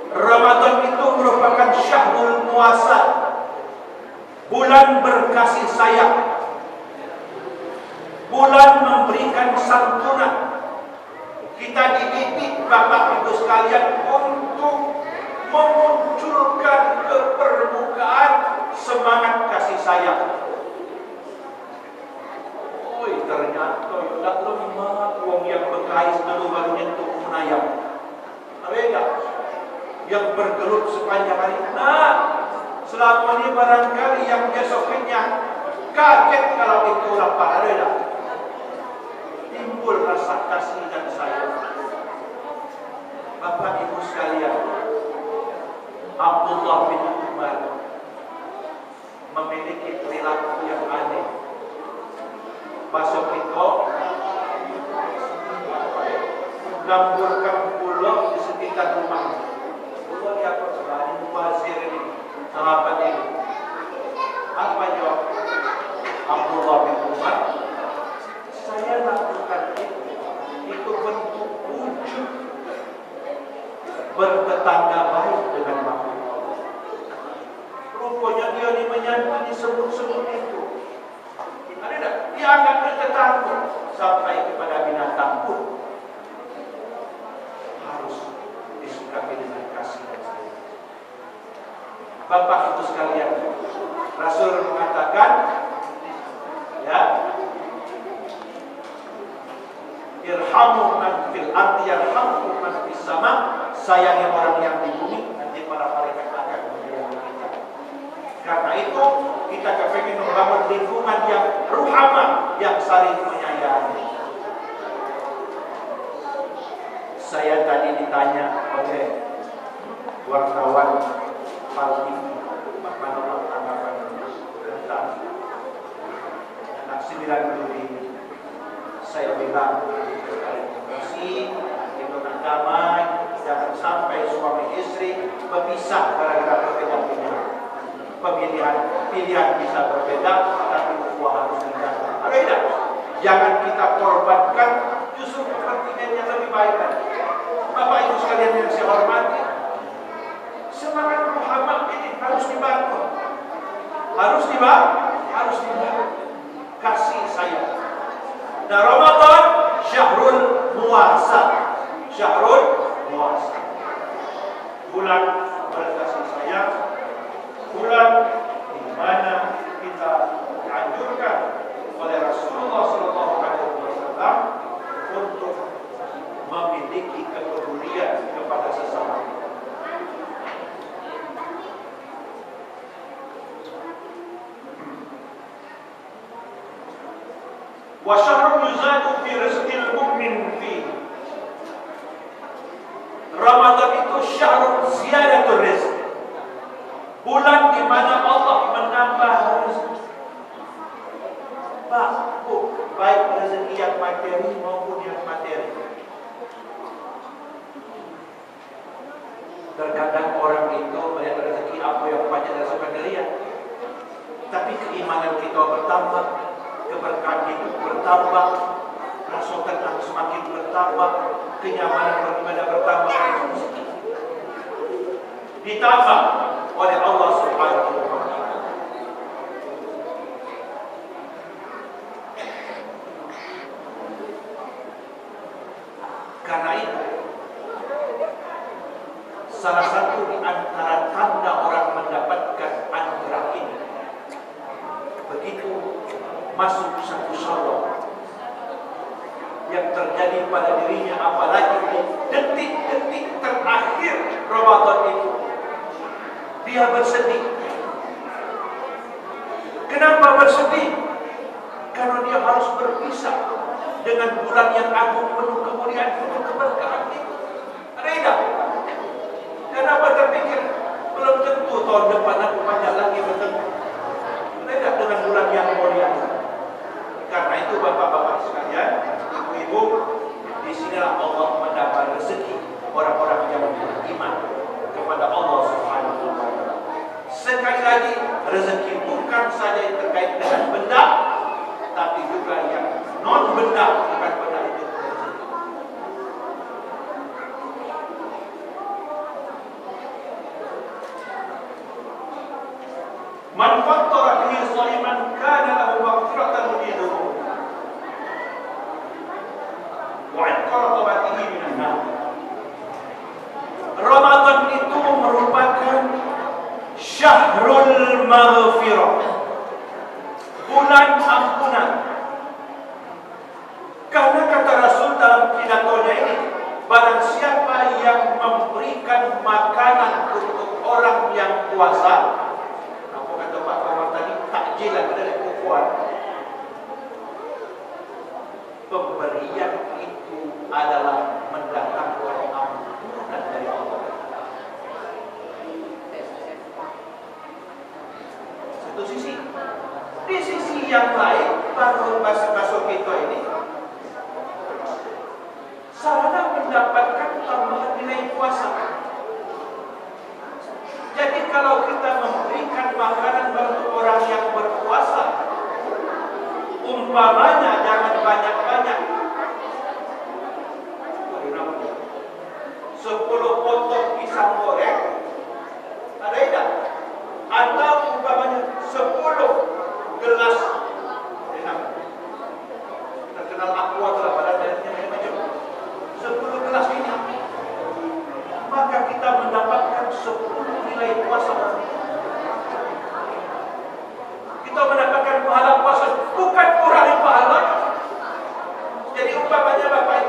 Speaker 2: Ramadan itu merupakan syahrul muwasat, bulan berkasih sayang, bulan memberikan santunan. Kita dididik Bapak Ibu sekalian untuk memunculkan ke permukaan semangat kasih sayang. Oi, ternyata tak lemah wong yang berkais baru nyentuh menayang. Ada yang bergelut sepanjang hari. Nah, selama ini barangkali yang besoknya kaget kalau itu lapar. Ada tak? Timbul rasa kasih dan sayang. Bapak Ibu sekalian, Abdullah bin Umar memiliki perilaku yang aneh. Masuk itu gamburkan pulau di sekitar rumah. Pulau dia percaya wazir ini, sahabat ini. Apa jawab Abdullah bin Umar? Saya lakukan itu bentuk wujud bertetangga baik dengan makhluk Allah. Rupanya dia ini menyantuni semut-semut itu. Ada tak? Dia akan bertetangga sampai kepada binatang pun harus disikapi dengan kasih dan sayang. Bapak Ibu sekalian, Rasul mengatakan, ya, irhamu man fil ardi yarhamkum man fis sama. Sayangi orang yang di bumi, nanti para malaikat akan menyayangi kita. Karena itu kita kepingin membangun lingkungan yang ruhama, yang saling menyayangi. Saya tadi ditanya oleh wartawan Paldi, bagaimana tanggapan tentang anak 9 ini. Saya bilang demokrasi, itu damai, jangan sampai suami istri berpisah gara-gara perbedaan pilihan bisa berbeda, tapi ukhuwah harus dijaga. Ada tidak? Jangan kita korbankan justru kepentingan yang lebih baik lagi. Bapak Ibu sekalian yang saya hormati, semangat Muhammad ini harus dibangun, harus dibangun. Kasih sayang. Nah, Ramadan syahrul muasa, bulan berkasih sayang, bulan di mana kita dianjurkan oleh Rasulullah SAW untuk memiliki kepedulian kepada sesama. Wa syahrun yuzadu fi rizqil mu'min fi. Ramadan itu syahrun ziyadatul rizq. Bulan di mana Allah menambah rezeki. Pak, Bu, baik rezeki yang materi maupun yang materi. Terkadang orang itu melihat rezeki apa yang banyak dan sebagainya, tapi keimanan kita bertambah, keberkahan hidup bertambah, rasa tenang semakin bertambah, kenyamanan beribadah bertambah, ditambah oleh Allah Subhanahu wa Ta'ala. Karena itu, salah satu di antara tanda orang mendapatkan anugerah ini, begitu masuk satu Syawal yang terjadi pada dirinya, apalagi di detik-detik terakhir Ramadan itu, dia bersedih. Kenapa bersedih? Karena dia harus berpisah dengan bulan yang agung, penuh kemuliaan, penuh keberkahan itu. Ada tidak? Kenapa terpikir belum tentu tahun depan aku banyak lagi bertemu? Ada tidak dengan bulan yang mulia? Karena itu bapak-bapak sekalian, ibu-ibu, disinilah Allah mendapat rezeki orang-orang yang beriman kepada Allah Subhanahu wa Ta'ala. Sekali lagi, rezeki bukan saja yang terkait dengan benda, tapi juga yang non benda, bukan benda itu rezeki. Man fattara bihi shaiman kana lahu maghfiratan min dzunub wa 'itqa raqabatihi minan nar. Ramadan itu merupakan syahrul maghfirah, bulan ampunan. Karena kata Rasul dalam pidatonya ini, barang siapa yang memberikan makanan untuk orang yang puasa, apa kata Pak Komar tadi, takjilan dari ukuran, pemberian itu adalah mendatangkan ampunan dari Allah. Satu sisi. Di sisi yang lain, baru masuk kita ini sarana mendapatkan tambahan nilai puasa. Jadi kalau kita memberikan makanan bagi orang yang berpuasa, umpamanya jangan banyak-banyak, 10 potong pisang goreng, ada tidak? Atau umpamanya 10 gelas, terkenal aqua telah pada darinya macam 10 gelas ini, maka kita mendapatkan 10 nilai puasa. Kita mendapatkan pahala puasa, bukan kurangi pahala. Jadi umpamanya Bapak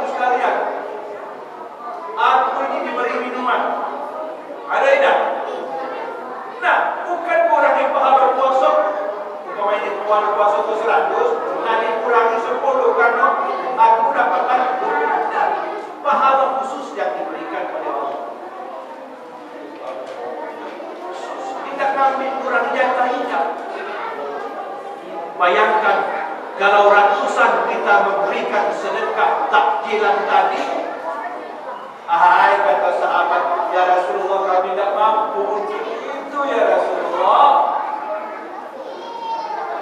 Speaker 2: memberikan sedekah takjilan tadi. Hai, kata sahabat, ya Rasulullah, kami tidak mampu untuk itu ya Rasulullah.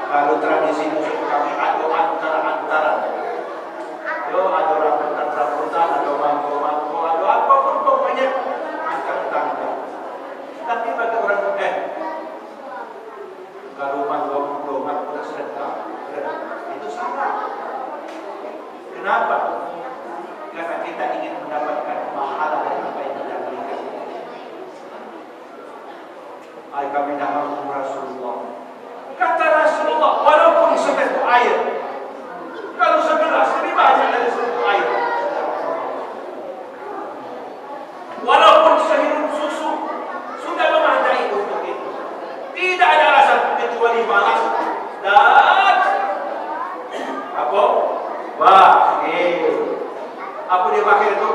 Speaker 2: Kalau tradisi muslim kami adu antara-antara. Yo, ada rambutan-rambutan, ada mangkuk-mangkuk, ada apapun pokoknya angkat tangga. Tapi bagi orang kalau mangkuk udah sedekah, itu salah. Kenapa? Karena kita ingin mendapatkan pahala dari apa yang kita berikan. Ay, kami tidak mampu Rasulullah. Kata Rasulullah, walaupun seteguk air, kalau segelas lebih banyak dari seteguk air. Walaupun sehirup susu, sudah memadai untuk itu. Tidak ada alasan kecuali malas dan apa? Wah, apa dia pakai itu?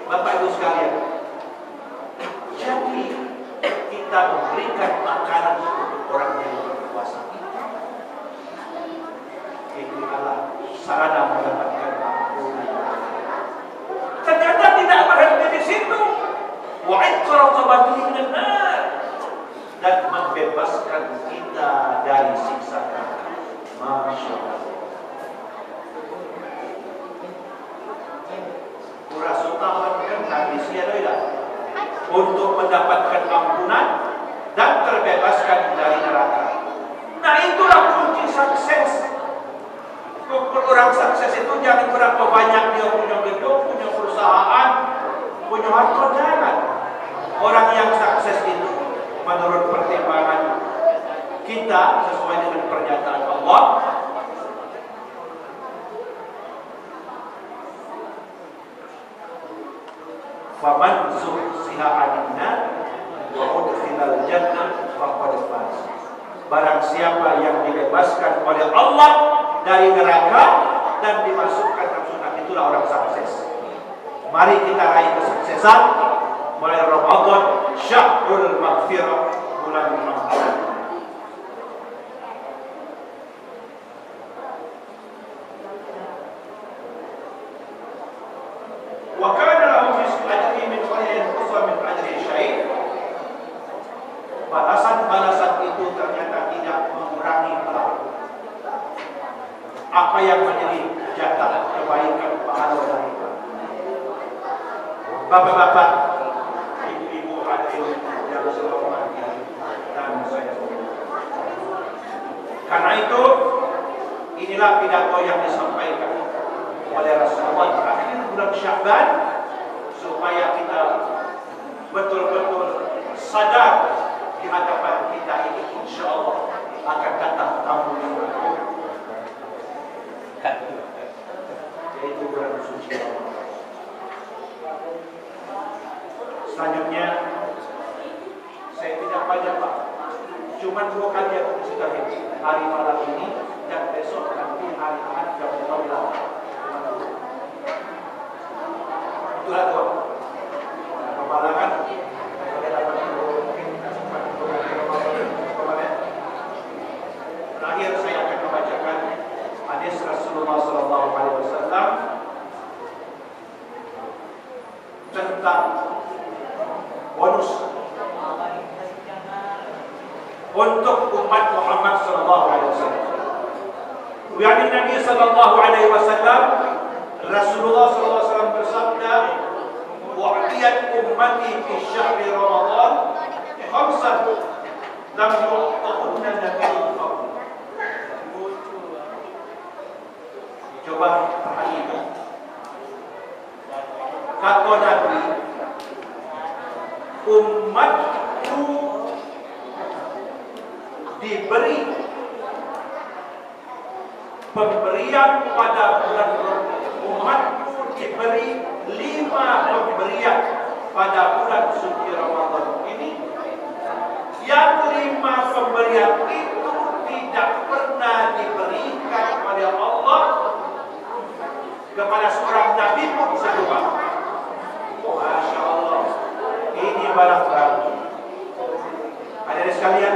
Speaker 2: Bapak Ibu sekalian, jadi kita memberikan makanan untuk orang yang berpuasa. Itu adalah sarana mendapatkan ampunan. Ternyata tidak berhenti di situ. Wa iqra'u minan nar, dan membebaskan kita dari siksa neraka. Masya Allah. Rasul tawarkan hadisnya tidak untuk mendapatkan ampunan dan terbebaskan dari neraka. Nah, itulah kunci sukses. Orang sukses itu jangan berapa banyak dia punya gedung, punya perusahaan, punya harta, jangan. Orang yang sukses itu menurut pertimbangan kita sesuai dengan pernyataan Allah, faman zuhziha 'anil nar wa udkhilal jannah faqad faz. Barang siapa yang dibebaskan oleh Allah dari neraka dan dimasukkan ke surga, itulah orang sukses. Mari kita raih kesuksesan mulai Ramadan, syahrul maghfirah, bulan Ramadan. Wa kana lahu rizqun ajri min khairin quswa min ajri syai'. Balasan-balasan itu ternyata tidak mengurangi apa yang menjadi jatah kebaikan pahala dari itu. Bapak-bapak, ibu-ibu hadirin yang saya hormati dan saya hormati. Karena itu, inilah pidato yang disampaikan oleh Rasulullah terakhir bulan Sya'ban, supaya kita betul-betul sadar di hadapan kita ini insyaallah akan datang tamu yang agung, yaitu bulan suci Ramadan. Selanjutnya saya tidak banyak Pak, cuma 2 kali aku sudah hari malam ini dan besok nanti hari Ahad jam 12. Itulah doa. Pembalangan terakhir saya akan membacakan hadis Rasulullah SAW tentang bonus untuk umat Muhammad SAW. Dari Nabi SAW, Rasulullah SAW bersabda, "Wa'tiyat ummati fi syahri Ramadan khamsan lam yu'tahunna nabiyyun qabli." Coba perhatikan. Kata Nabi, umatku diberi pemberian pada bulan Ramadan. Umatku diberi 5 pemberian pada bulan suci Ramadan ini. Yang 5 pemberian itu tidak pernah diberikan oleh Allah kepada seorang Nabi pun sebelumnya. Masya Allah, ini barang baru. Hadirin sekalian,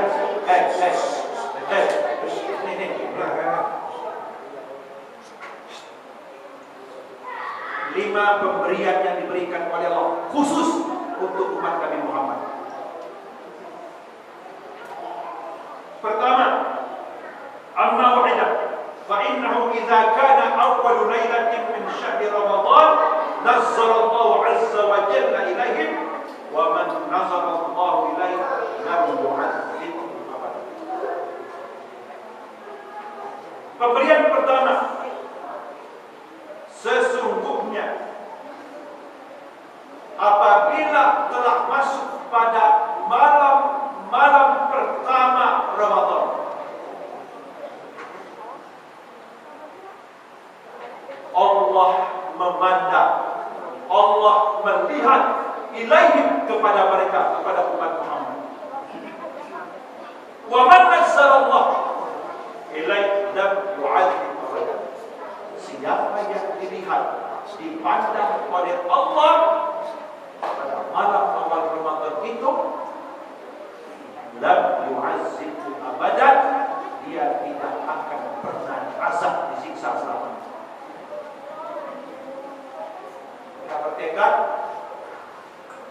Speaker 2: 5 pemberian yang diberikan oleh Allah khusus untuk umat Nabi Muhammad. Pertama, al-maw'idah. Fa innahu idza kana awwal lailatin min syahri Ramadan nazzala Allah 'azza wa jalla ilaihim wa man nazara Allah ilaihi lam yu'adzibhu abadan. Pemberian pertama, sesungguhnya apabila telah masuk pada malam pertama Ramadan, Allah memandang, Allah melihat ilaihim kepada mereka, kepada umat Muhammad. Wa man nazzarallah ilaih lam yu'adzib abadan. Siapa yang dilihat, dipandang oleh Allah pada malam awal Ramadan itu, lam yu'adzibhu abadan, dia tidak akan pernah azab, disiksa selamanya. Kita bertekad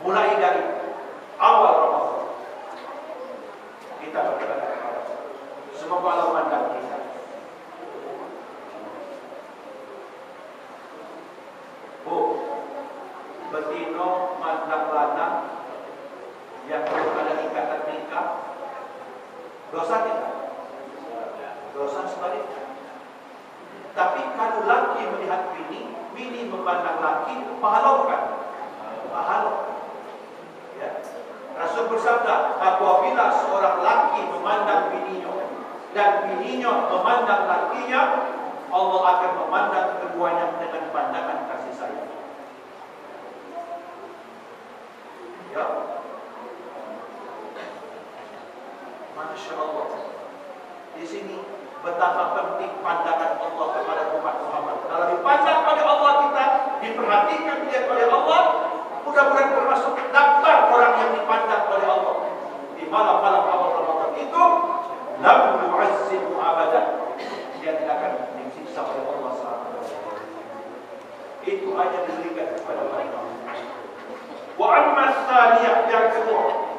Speaker 2: mulai dari awal Ramadan kita bertekad, semoga Allah memandang kita. Bu, betino mandang lanang yang belum ada ikatan nikah, dosa tidak? Dosa sebaliknya. Tapi kalau laki melihat bini, bini memandang laki, pahala bukan? Pahala. Ya. Rasul bersabda, apabila seorang laki memandang bininya dan bininya memandang lakinya, Allah akan memandang keduanya dengan pandangan kasih sayang. Ya, Masya Allah. Di sini betapa penting pandangan Allah kepada umat Muhammad. Kalau dipandang oleh Allah kita, diperhatikan dia oleh Allah, mudah-mudahan termasuk daftar orang yang dipandang oleh Allah di malam-malam awal Ramadan itu, lam yu'adzibhu abadan, dia tidak akan disiksa oleh Allah SWT. Itu hanya diberikan kepada mereka. Wa amma tsaniyah, yang kedua,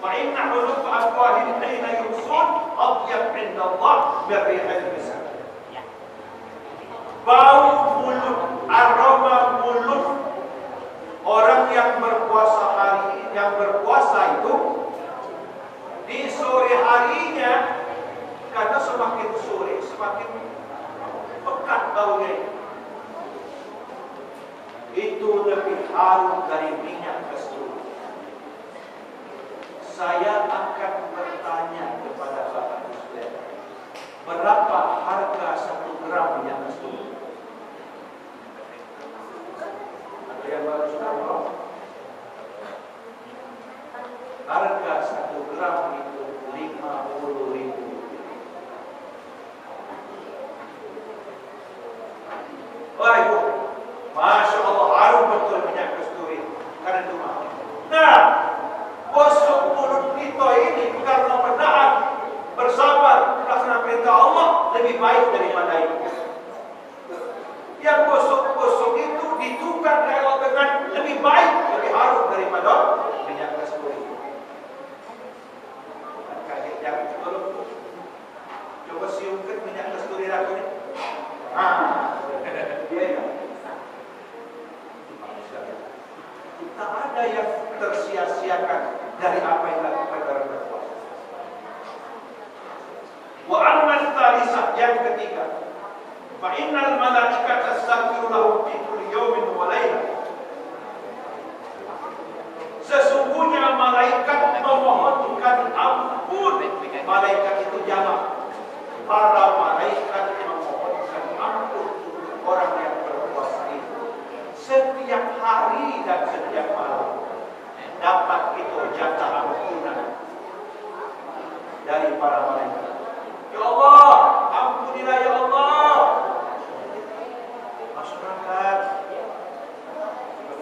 Speaker 2: fa inna huluf afwahihim hina yumsun atyab 'inda Allah min rihil misk. Bau mulut, aroma mulut orang yang berpuasa itu di sore harinya, karena semakin sore semakin pekat baunya, itu lebih harum dari minyak kasturi. Saya akan bertanya kepada Bapak Muslim, berapa harga 1 gram minyak kasturi? Ada yang baru sudah tahu? Harga 1 gram itu 50.000. Wah ibu, Masya Allah, harum betul minyak kasturi. Karena itu mahal. Nah, bosok mulut kita ini karena menahan, bersabar, melaksanakan perintah Allah lebih baik daripada itu. Yang bosok-bosok itu ditukar dengan lebih baik, lebih harum daripada minyak kasturi. Jangan tolong, coba siumkan minyak kasturi aku ni. Dia ya. Tak ada yang tersia-siakan dari apa yang dilakukan dalam berpuasa. Wa amma tsalisah, yang ketiga, fa innal malaikata tastaghfiru lahu fi kulli yawmin wa lailah. Sesungguhnya malaikat memohonkan ampun. Malaikat itu jamak. Para malaikat memohonkan ampun untuk orang yang berpuasa itu setiap hari dan setiap malam. Dapat itu jatah ampunan dari para malaikat. Ya Allah, ampunilah ya Allah. Masyarakat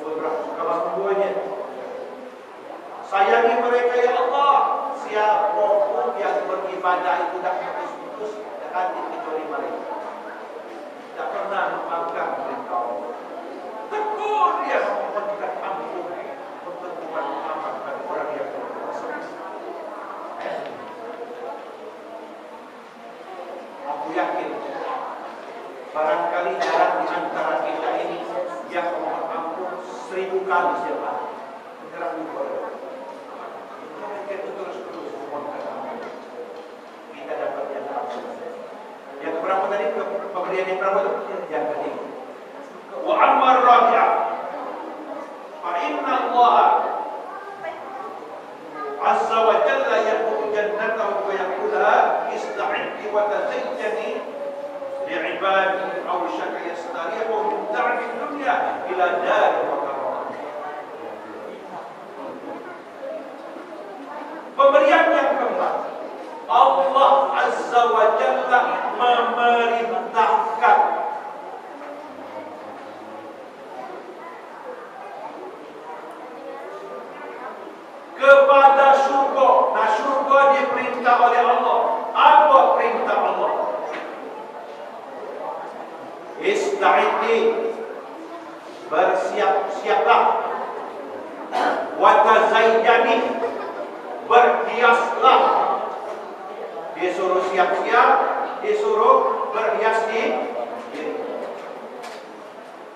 Speaker 2: beberapa membuatnya. Sayangi mereka ya Allah. Siapapun yang beribadah itu tak putus-putus dengan kecuali mereka. Tak pernah membangkang perintah Allah. yakin barangkali jarang di antara kita ini yang mohon ampun 1000 kali setiap hari. Jarang juga. Kita terus mohonkan ampun. Kita dapat yang ampun. Yang berapa tadi? Pemberian yang berapa itu? Yang ketiga. Wa ammar rabi'ah. Fa inna Allah azza wa jalla yaqulu jannatahu wa yaqula ista'iddi wa tazayyani li'ibadi aw syaka yastarihu min ta'bi dunya ila dar wa karam. Pemberian yang keempat, Allah azza wa jalla memerintahkan kepada syurga. Nah, syurga diperintah oleh Allah. Apa perintah Allah? Ista'iddi, bersiap-siaplah. Wa tazayyani, berhiaslah. Disuruh siap-siap, disuruh berhias diri.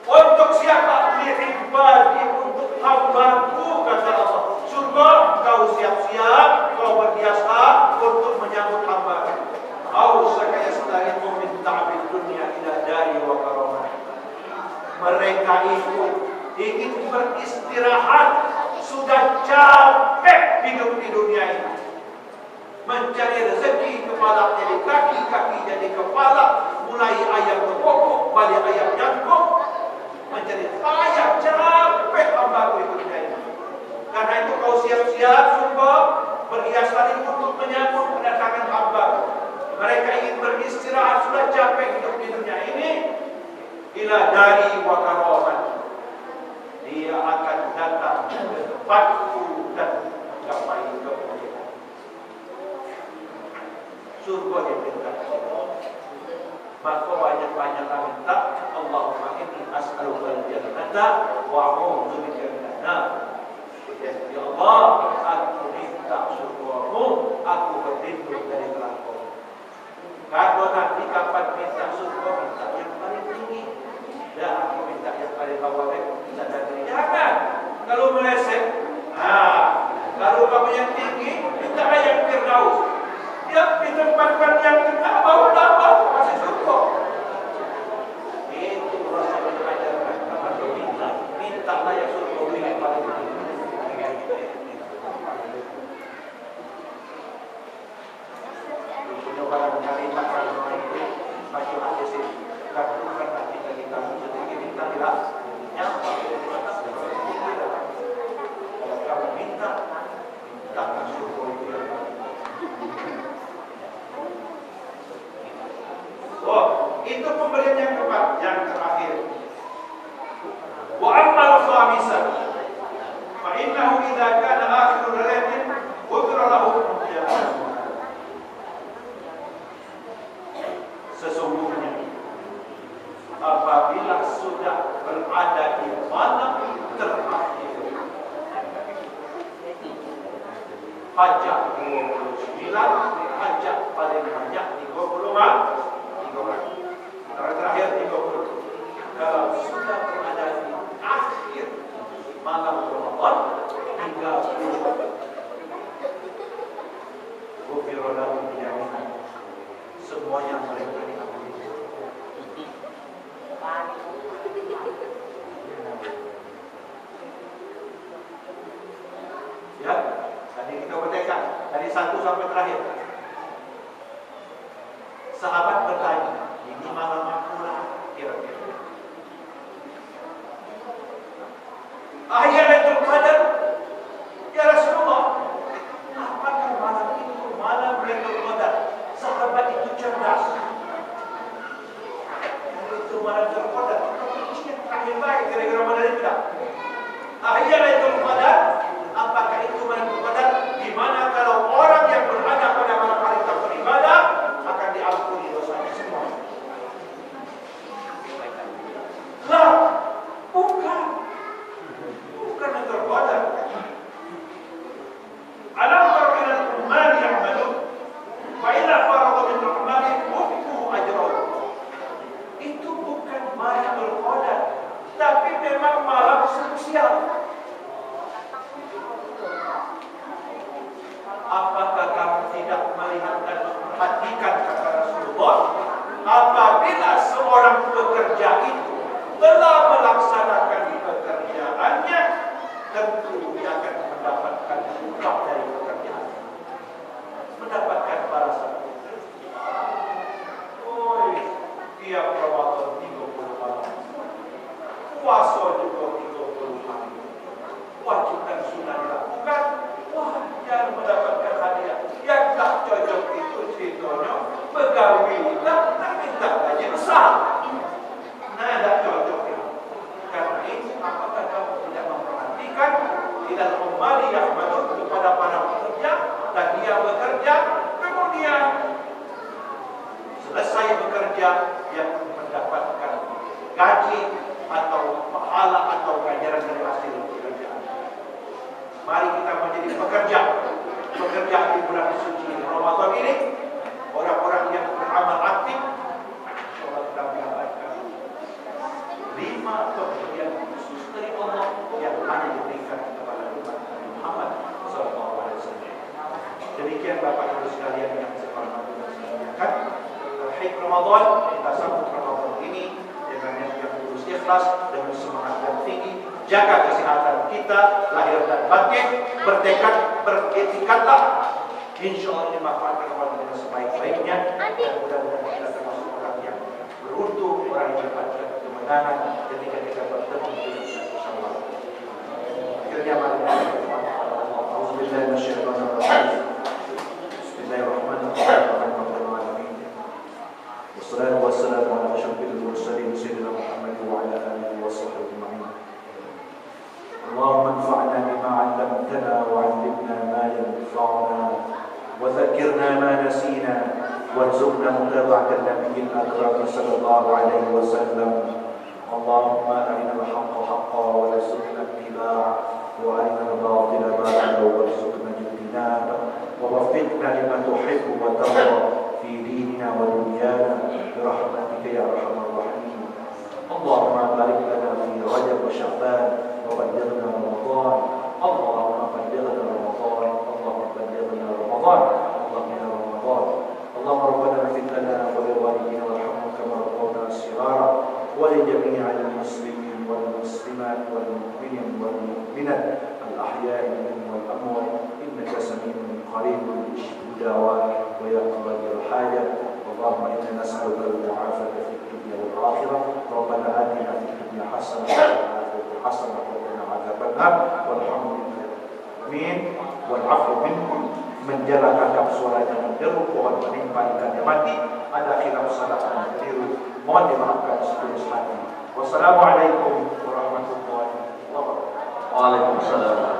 Speaker 2: Untuk siapa? Li'ibadi, untuk hambaku, kata Allah. Surga, kau siap-siap, kau berhiaslah untuk menyambut hamba. Ausaka yastariqu min ta'bid dunya ila dari wa karamah. Mereka itu ingin beristirahat, sudah capek hidup di dunia ini. Mencari rezeki, kepala jadi kaki, kaki jadi kepala, mulai ayam berkokok, balik ayam jangkok, mencari ayam, capek hamba itu dunia ini. Karena itu kau siap-siap surga, berhiaslah untuk menyambut kedatangan hamba. Mereka ingin beristirahat, sudah capek hidup di dunia ini. Ila dari wa karamah, dia akan datang ke tempatku dan capai kemuliaan. Surga diperintah. Maka banyak-banyaklah minta, Allahumma inni as'aluka al-jannata wa a'udzu bika minan nar. Ya Allah, aku minta surgamu, aku berlindung dari neraka. Kalau nanti kapan minta surga, minta yang paling tinggi. Ya, aku minta yang paling bawah, sadar diri. Jangan. Kalau meleset, kalau kamu yang tinggi, minta yang Firdaus. Dia ditempatkan yang kita bawah, masih surga. Itu Rasul mengajarkan. Kalau mintalah yang surga yang paling tinggi. Barangkali makan itu baju hadis ini lakukan nanti kita sedikit minta tidak nyapa kalau kamu minta takkan syukur dia. Itu pemberian yang keempat, yang terakhir. Wa ammal khamisah fa innahu idza kana akhirul lailatin ghufira lahu sesungguhnya apabila sudah berada di malam terakhir hajat 29, hajat paling banyak 30, terakhir 30. Kalau sudah berada di akhir malam Ramadan 30, ghufira lahu jami'an, semua yang mereka diampuni. Ya, tadi kita berdekat dari 1 sampai terakhir. Sahabat bertanya, ini malam apa kira-kira? Lailatul Qadar, ya Rasulullah, apakah malam itu malam Lailatul Qadar? Sahabat itu cerdas. Itu malam terkodar. Yang terakhir baik kira-kira mana itu tak? Lailatul Qadar. Apakah itu malam terkodar? Di mana kalau orang yang berada pada malam hari itu beribadah akan diampuni dosanya semua. Lah, bukan yang terkodar. Alam tara ilal ummati ya'malun wa ila farada min rahmani wukku ajr perhatikan kata Rasulullah, apabila seorang pekerja itu telah melaksanakan pekerjaannya, tentu dia akan mendapatkan upah dari pekerjaan, mendapatkan balasan. Tiap Ramadan 30 malam, puasa juga 30 hari, wajibkan sunnah dilakukan. Wah, yang mendapatkan hadiah. Yang tak cocok itu ceritanya pegawai kita tapi tak gaji besar. Nah, tak cocok ya. Karena itu, apakah kamu tidak memperhatikan tidak kembali yahmadun kepada para pekerja dan dia bekerja, kemudian selesai bekerja dia mendapatkan gaji atau pahala atau ganjaran dari hasil pekerjaan. Mari kita menjadi pekerja di bulan suci Ramadan ini, orang-orang yang beramal aktif. Insyaallah kita mendapatkan 5 pemberian khusus dari Allah yang hanya diberikan kepada umat Muhammad SAW. Demikian Bapak Ibu sekalian yang saya hormati dan saya muliakan. Terhadap Ramadan, kita sambut Ramadan ini dengan yang tulus ikhlas, dengan semangat yang tinggi. Jaga kesehatan kita, lahir dan batin, bertekad, beriktikadlah. Insya Allah dimanfaatkan Ramadan dengan sebaik-baiknya. Dan mudah-mudahan kita termasuk orang yang beruntung, orang yang mendapatkan kemenangan ketika kita bertemu dengan satu sama lain. Akhirnya mari kita berdoa. Auzubillahi minasyaitonir rajim. Bismillahirrahmanirrahim. Wassalatu wassalamu ala asyrafil mursalin sayyidina Muhammad wa ala alihi washabbihi ajma'in. اللهم انفعنا بما علمتنا وعلمنا ما ينفعنا وذكرنا ما نسينا وارزقنا متابعة النبي الأكرم صلى الله عليه وسلم. اللهم أرنا الحق حقا وارزقنا اتباعه وأرنا الباطل باطلا وارزقنا اجتنابه ووفقنا لما تحب وترضى في ديننا ودنيانا برحمتك يا أرحم الراحمين. اللهم بارك لنا في رجب وشعبان وبلغنا رمضان. اللهم بلغنا رمضان. اللهم بلغنا رمضان. اللهم يا رمضان. اللهم ربنا اغفر لنا ولوالدينا وارحمهم كما ربونا صغارا ولجميع المسلمين والمسلمات والمؤمنين والمؤمنات الأحياء منهم والأموات إنك سميع قريب مجيب دعوات ويقبل الحاجة. اللهم إنا نسألك المعافاة في الدنيا والآخرة. ربنا آتنا في الدنيا حسنة وفي الآخرة حسنة وقنا عذاب النار. والحمد لله آمين. والعفو منكم. Menjalankan suaranya menderu, pohon menimpa ikannya mati, ada khilaf salat dan keliru, mohon dimaafkan setulus hati. Wassalamualaikum warahmatullahi wabarakatuh.
Speaker 1: Waalaikumsalam.